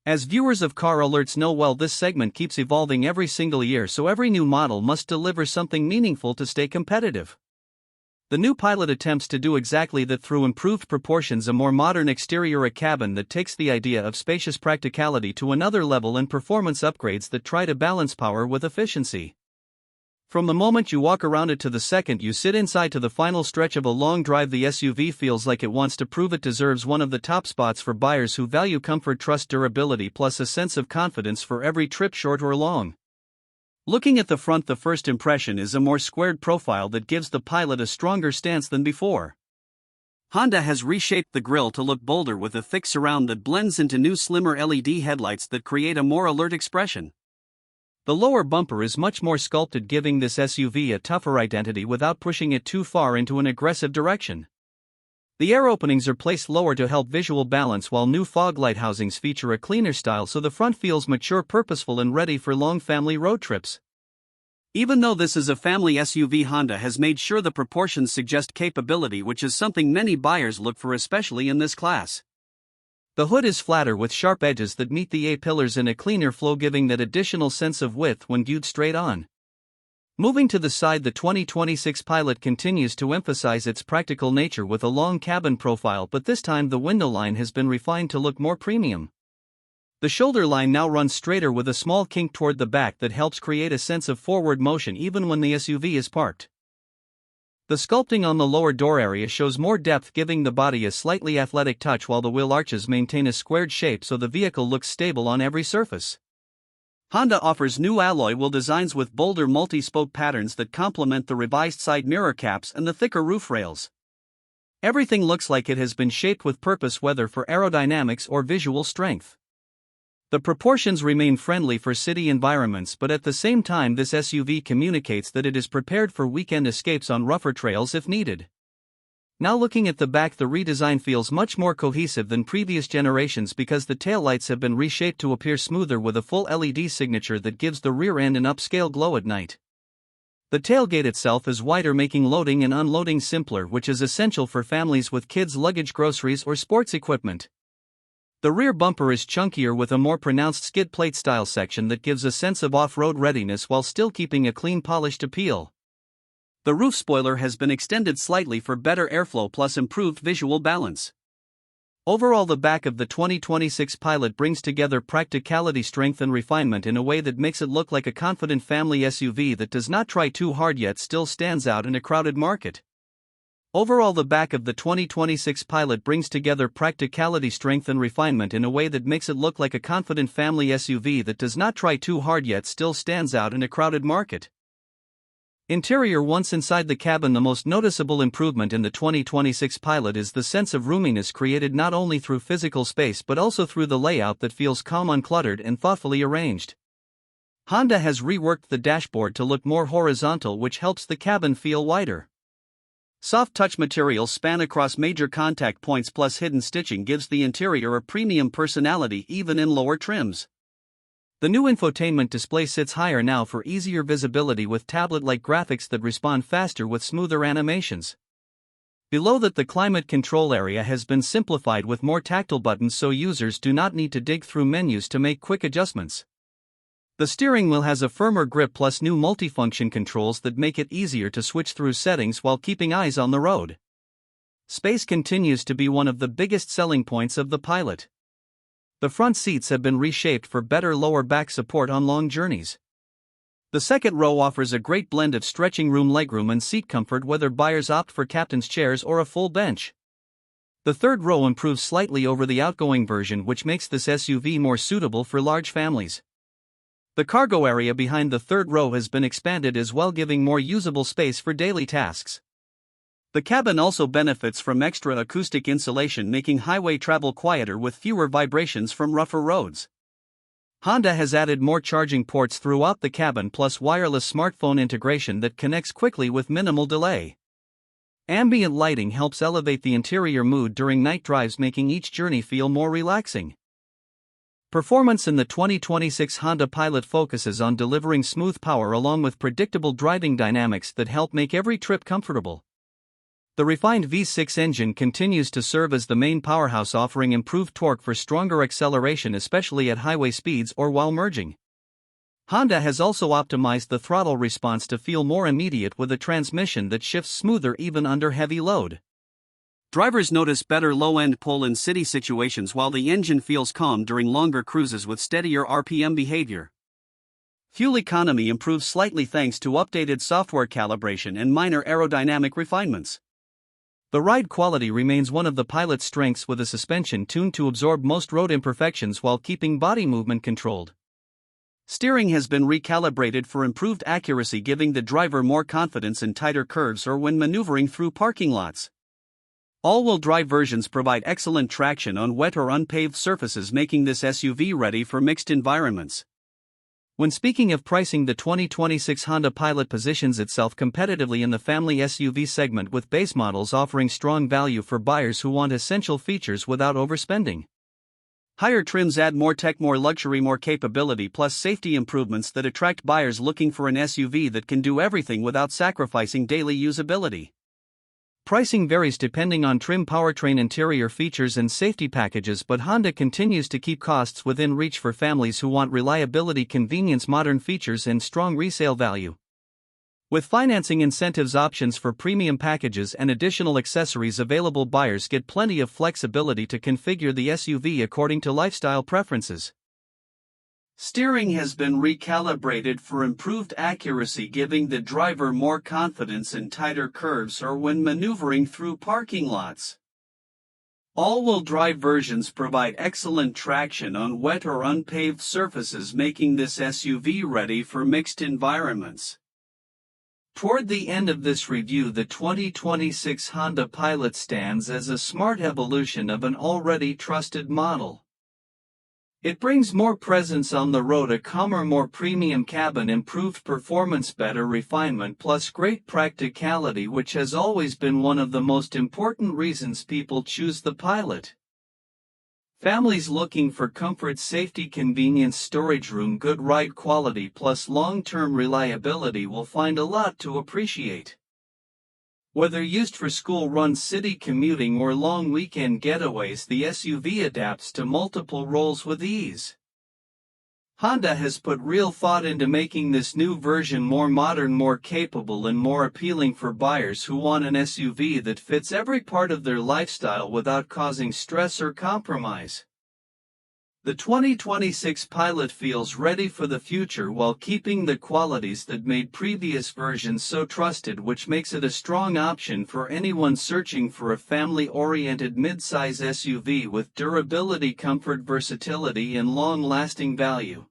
As viewers of car alerts know well, this segment keeps evolving every single year, so every new model must deliver something meaningful to stay competitive. The new Pilot attempts to do exactly that through improved proportions, a more modern exterior, a cabin that takes the idea of spacious practicality to another level, and performance upgrades that try to balance power with efficiency. From the moment you walk around it to the second you sit inside to the final stretch of a long drive, the SUV feels like it wants to prove it deserves one of the top spots for buyers who value comfort, trust, durability, plus a sense of confidence for every trip, short or long. Looking at the front, the first impression is a more squared profile that gives the Pilot a stronger stance than before. Honda has reshaped the grille to look bolder with a thick surround that blends into new slimmer LED headlights that create a more alert expression. The lower bumper is much more sculpted, giving this SUV a tougher identity without pushing it too far into an aggressive direction. The air openings are placed lower to help visual balance, while new fog light housings feature a cleaner style so the front feels mature, purposeful, and ready for long family road trips. Even though this is a family SUV, Honda has made sure the proportions suggest capability, which is something many buyers look for, especially in this class. The hood is flatter with sharp edges that meet the A-pillars in a cleaner flow, giving that additional sense of width when viewed straight on. Moving to the side, the 2026 Pilot continues to emphasize its practical nature with a long cabin profile, but this time the window line has been refined to look more premium. The shoulder line now runs straighter with a small kink toward the back that helps create a sense of forward motion even when the SUV is parked. The sculpting on the lower door area shows more depth, giving the body a slightly athletic touch, while the wheel arches maintain a squared shape so the vehicle looks stable on every surface. Honda offers new alloy wheel designs with bolder multi-spoke patterns that complement the revised side mirror caps and the thicker roof rails. Everything looks like it has been shaped with purpose, whether for aerodynamics or visual strength. The proportions remain friendly for city environments, but at the same time this SUV communicates that it is prepared for weekend escapes on rougher trails if needed. Now looking at the back, the redesign feels much more cohesive than previous generations because the taillights have been reshaped to appear smoother with a full LED signature that gives the rear end an upscale glow at night. The tailgate itself is wider, making loading and unloading simpler, which is essential for families with kids' luggage, groceries, or sports equipment. The rear bumper is chunkier with a more pronounced skid plate style section that gives a sense of off-road readiness while still keeping a clean, polished appeal. The roof spoiler has been extended slightly for better airflow plus improved visual balance. Overall, the back of the 2026 Pilot brings together practicality, strength, and refinement in a way that makes it look like a confident family SUV that does not try too hard yet still stands out in a crowded market. Overall, the back of the 2026 Pilot brings together practicality, strength, and refinement in a way that makes it look like a confident family SUV that does not try too hard yet still stands out in a crowded market. Interior. Once inside the cabin, the most noticeable improvement in the 2026 Pilot is the sense of roominess created not only through physical space but also through the layout that feels calm, uncluttered, and thoughtfully arranged. Honda has reworked the dashboard to look more horizontal, which helps the cabin feel wider. Soft touch materials span across major contact points, plus hidden stitching gives the interior a premium personality even in lower trims. The new infotainment display sits higher now for easier visibility with tablet-like graphics that respond faster with smoother animations. Below that, the climate control area has been simplified with more tactile buttons so users do not need to dig through menus to make quick adjustments. The steering wheel has a firmer grip plus new multifunction controls that make it easier to switch through settings while keeping eyes on the road. Space continues to be one of the biggest selling points of the Pilot. The front seats have been reshaped for better lower back support on long journeys. The second row offers a great blend of stretching room, legroom, and seat comfort, whether buyers opt for captain's chairs or a full bench. The third row improves slightly over the outgoing version, which makes this SUV more suitable for large families. The cargo area behind the third row has been expanded as well, giving more usable space for daily tasks. The cabin also benefits from extra acoustic insulation, making highway travel quieter with fewer vibrations from rougher roads. Honda has added more charging ports throughout the cabin plus wireless smartphone integration that connects quickly with minimal delay. Ambient lighting helps elevate the interior mood during night drives, making each journey feel more relaxing. Performance in the 2026 Honda Pilot focuses on delivering smooth power along with predictable driving dynamics that help make every trip comfortable. The refined V6 engine continues to serve as the main powerhouse, offering improved torque for stronger acceleration, especially at highway speeds or while merging. Honda has also optimized the throttle response to feel more immediate with a transmission that shifts smoother even under heavy load. Drivers notice better low-end pull in city situations, while the engine feels calm during longer cruises with steadier RPM behavior. Fuel economy improves slightly thanks to updated software calibration and minor aerodynamic refinements. The ride quality remains one of the Pilot's strengths, with a suspension tuned to absorb most road imperfections while keeping body movement controlled. Steering has been recalibrated for improved accuracy, giving the driver more confidence in tighter curves or when maneuvering through parking lots. All-wheel drive versions provide excellent traction on wet or unpaved surfaces, making this SUV ready for mixed environments. When speaking of pricing, the 2026 Honda Pilot positions itself competitively in the family SUV segment, with base models offering strong value for buyers who want essential features without overspending. Higher trims add more tech, more luxury, more capability, plus safety improvements that attract buyers looking for an SUV that can do everything without sacrificing daily usability. Pricing varies depending on trim, powertrain, interior features, and safety packages, but Honda continues to keep costs within reach for families who want reliability, convenience, modern features, and strong resale value. With financing incentives, options for premium packages, and additional accessories available, buyers get plenty of flexibility to configure the SUV according to lifestyle preferences. Steering has been recalibrated for improved accuracy, giving the driver more confidence in tighter curves or when maneuvering through parking lots. All-wheel drive versions provide excellent traction on wet or unpaved surfaces, making this SUV ready for mixed environments. Toward the end of this review, the 2026 Honda Pilot stands as a smart evolution of an already trusted model. It brings more presence on the road, a calmer, more premium cabin, improved performance, better refinement, plus great practicality, which has always been one of the most important reasons people choose the Pilot. Families looking for comfort, safety, convenience, storage room, good ride quality, plus long-term reliability will find a lot to appreciate. Whether used for school runs, city commuting, or long weekend getaways, the SUV adapts to multiple roles with ease. Honda has put real thought into making this new version more modern, more capable, and more appealing for buyers who want an SUV that fits every part of their lifestyle without causing stress or compromise. The 2026 Pilot feels ready for the future while keeping the qualities that made previous versions so trusted, which makes it a strong option for anyone searching for a family-oriented midsize SUV with durability, comfort, versatility, and long-lasting value.